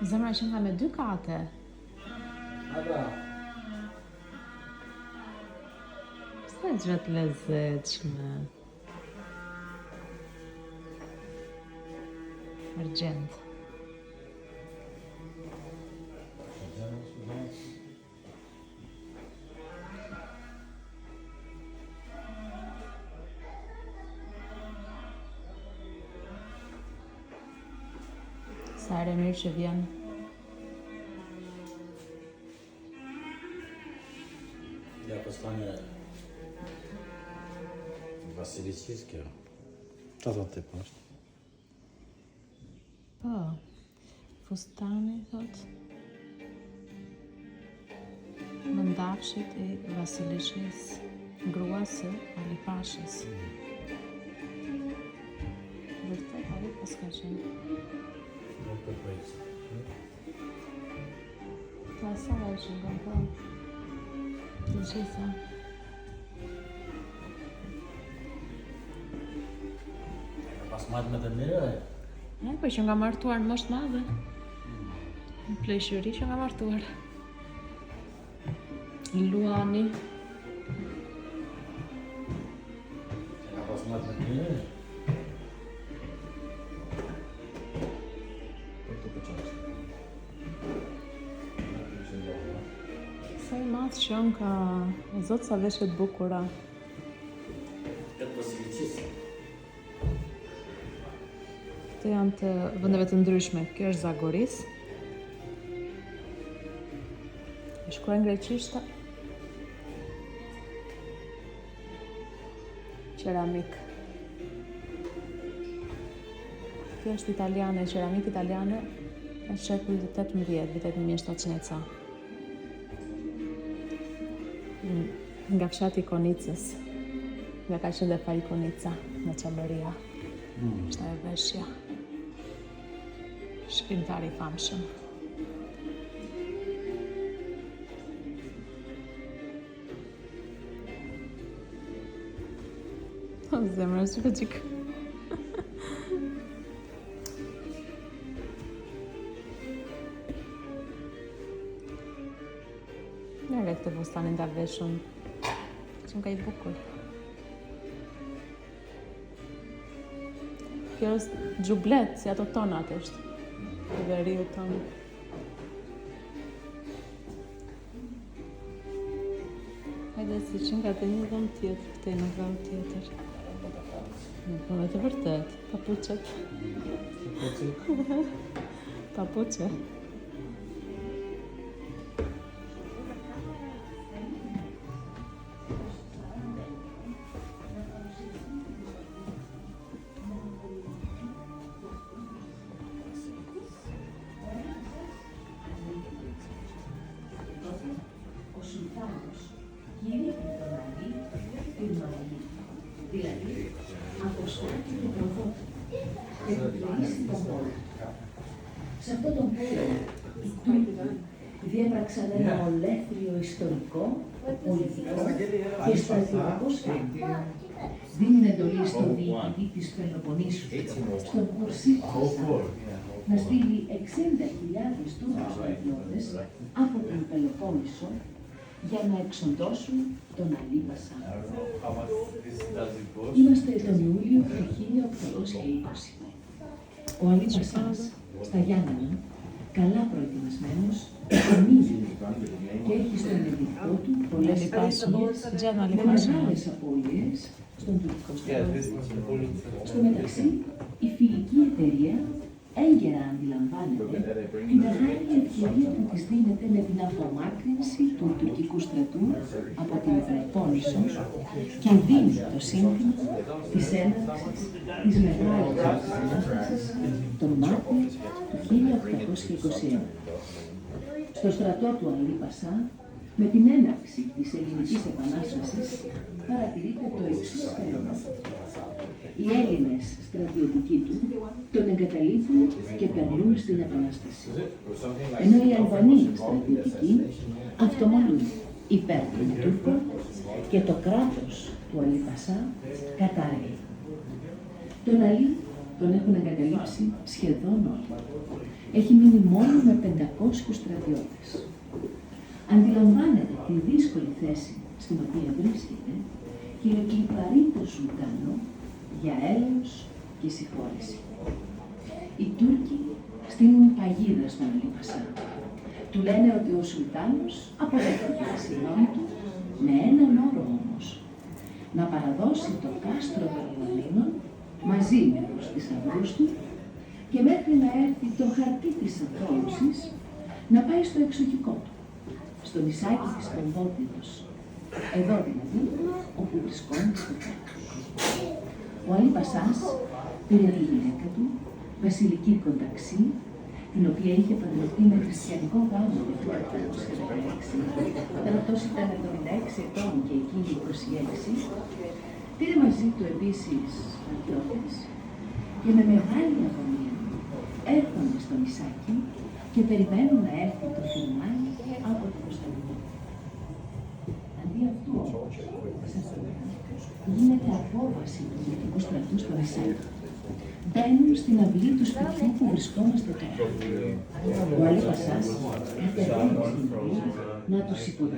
Zemra që nga me 2 kate. Aba. S'ka gjërat lezetshme. Argjend. Sa herë mirë që vjen. Ja postanie Vasilicis kjo. Ta do të poshtë. Po, fustani, thot, mëndafshit e Vasilicis, gruas së Ali Pashës. Vërtet, ali pas ka qenë. Nuk të prejtë. Ta sa që nga po, të gjitha. Pas majtë me të mirë, Po që nga martuar në moshë madhe. Në plejshëri që nga martuar. Luani. Nga pas majtë me të mirë. Për të pëqashtë. Sa i madh që janë ka zot sa veshjet bukura. Këtë Vasilicis. Këto janë të vendeve të ndryshme. Kjo është Zagoris. E shkruaj në greqishta. Qeramik. Kjo është italiane, qeramik italiane e shekullit të 18, vitet 1700 ca. Nga fshati Konicës. Nga ka qenë dhe fari Konica në Çambëria. Është ajo veshja. Shkrimtar i famshëm. O zemra, super çik. Merre këtë fustanin ta veshun. Që ka i bukur. Kjo është xhublet, si ato tonat është. Të veriu tonë. Hajde si që nga të një dhëmë tjetër, këte në dhëmë tjetër. Po me të vërtet, papuqet. Papuqet. Ο Σουλτάνος κηρύττει τον Αλή Ιρμανή, δηλαδή αποστάτη του προδότη και του πληρήσει τον πόλεμο. Σε αυτόν τον πόλεμο, οι Τούρκοι διέπραξαν ένα ολέθριο ιστορικό, πολιτικό και στρατιωτικό σφαίρο. Δίνουν εντολή στον διοικητή της Πελοποννήσου, στον Κουρσίκος, να στείλει 60.000 Τούρκους στρατιώτες από την Πελοπόννησο για να εξοντώσουν τον Αλή Πασά. Είμαστε τον Ιούλιο του 1820. Ο Αλή Πασάς, στα Γιάννενα, καλά προετοιμασμένος, ομίζει και έχει στον ενδεικτό του πολλές πάσμες με μεγάλες απώλειες στον τουρκικό στρατό. Στο μεταξύ, η φιλική εταιρεία έγκαιρα αντιλαμβάνεται τη μεγάλη ευκαιρία που της δίνεται με την απομάκρυνση του τουρκικού στρατού από την Πελοπόννησο και δίνει το σύνθημα της έναρξης της Μεγάλης Επανάστασης τον Μάρτιο του 1821. Στο στρατό του Αλή Πασά, με την έναρξη της Ελληνικής Επανάστασης, παρατηρείται το εξής φαινόμενο. Οι Έλληνες στρατιωτικοί του τον εγκαταλείπουν και περνούν στην Επανάσταση. Ενώ οι Αλβανοί στρατιωτικοί αυτομονούν υπέρ των Τούρκων και το κράτος του Αλή Πασά καταρρέει. Τον Αλή τον έχουν εγκαταλείψει σχεδόν όλοι. έχει μείνει μόνο με 500 στρατιώτες. Αντιλαμβάνεται τη δύσκολη θέση στην οποία βρίσκεται και εκλιπαρεί τον Σουλτάνο για έλεος και συγχώρεση. Οι Τούρκοι στείλουν παγίδα στον Αλή Πασά. Του λένε ότι ο Σουλτάνος αποδέχτηκε τη συγγνώμη του, με έναν όρο όμως, να παραδώσει το κάστρο των Ιωαννίνων μαζί με τους θησαυρούς του και μέχρι να έρθει το χαρτί της ανθόλωσης να πάει στο εξοχικό του, στο νησάκι της Κομβότιδος, εδώ δηλαδή όπου βρισκόμαστε τώρα. Ο Αλή Πασάς πήρε τη γυναίκα του, βασιλική Κονταξή, την οποία είχε παντρευτεί με χριστιανικό γάμο το 1816, όταν αυτός ήταν 76 ετών και εκείνη 26, πήρε μαζί του επίσης στρατιώτες και με μεγάλη αγωνία έρχονται στο νησάκι και περιμένουν να έρθει το φυρμάνι από την Κωνσταντινούπολη. Αντί αυτού, γίνεται απόβαση του δυτικού στρατού στο νησάκι. Μπαίνουν στην αυλή του σπιτιού που βρισκόμαστε τώρα. Ο Αλή Πασάς κατεβαίνει στην αυλή να τους υποδεχθεί.